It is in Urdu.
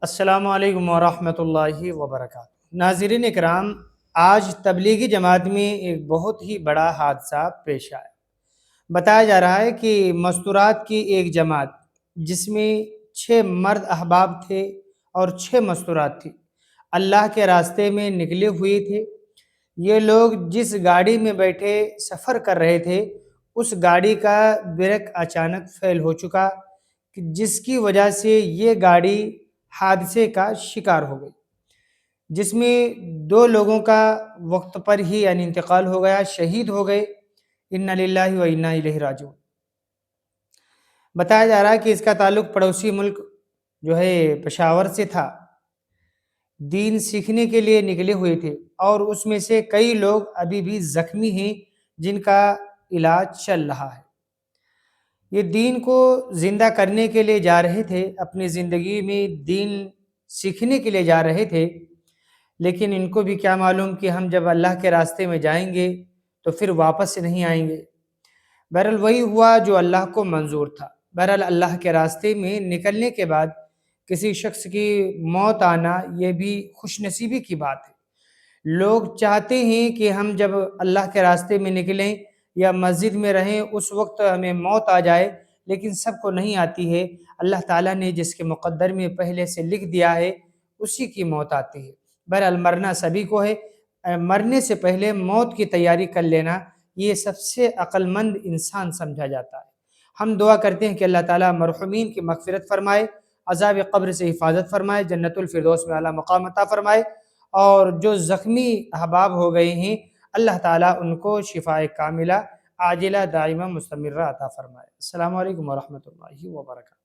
السلام علیکم ورحمۃ اللہ وبرکاتہ۔ ناظرین اکرام، آج تبلیغی جماعت میں ایک بہت ہی بڑا حادثہ پیش آیا۔ بتایا جا رہا ہے کہ مستورات کی ایک جماعت جس میں 6 مرد احباب تھے اور 6 مستورات تھی، اللہ کے راستے میں نکلے ہوئے تھے۔ یہ لوگ جس گاڑی میں بیٹھے سفر کر رہے تھے، اس گاڑی کا بریک اچانک فیل ہو چکا، جس کی وجہ سے یہ گاڑی حادثے کا شکار ہو گئی، جس میں 2 لوگوں کا وقت پر ہی انتقال ہو گیا، شہید ہو گئے۔ انا للہ و انا الیہ راجعون۔ بتایا جا رہا ہے کہ اس کا تعلق پڑوسی ملک جو ہے پشاور سے تھا۔ دین سیکھنے کے لیے نکلے ہوئے تھے اور اس میں سے کئی لوگ ابھی بھی زخمی ہیں جن کا علاج چل رہا ہے۔ یہ دین کو زندہ کرنے کے لیے جا رہے تھے، اپنی زندگی میں دین سیکھنے کے لیے جا رہے تھے، لیکن ان کو بھی کیا معلوم کہ ہم جب اللہ کے راستے میں جائیں گے تو پھر واپس نہیں آئیں گے۔ بہرحال وہی ہوا جو اللہ کو منظور تھا۔ بہرحال اللہ کے راستے میں نکلنے کے بعد کسی شخص کی موت آنا یہ بھی خوش نصیبی کی بات ہے۔ لوگ چاہتے ہیں کہ ہم جب اللہ کے راستے میں نکلیں یا مسجد میں رہیں اس وقت ہمیں موت آ جائے، لیکن سب کو نہیں آتی ہے۔ اللہ تعالیٰ نے جس کے مقدر میں پہلے سے لکھ دیا ہے اسی کی موت آتی ہے۔ بہرحال مرنا سبھی کو ہے، مرنے سے پہلے موت کی تیاری کر لینا یہ سب سے عقل مند انسان سمجھا جاتا ہے۔ ہم دعا کرتے ہیں کہ اللہ تعالیٰ مرحومین کی مغفرت فرمائے، عذاب قبر سے حفاظت فرمائے، جنت الفردوس میں اعلیٰ مقام عطا فرمائے، اور جو زخمی احباب ہو گئے ہیں اللہ تعالیٰ ان کو شفاء کاملہ عاجلہ دائمہ مستمرہ عطا فرمائے۔ السلام علیکم ورحمۃ اللہ وبرکاتہ۔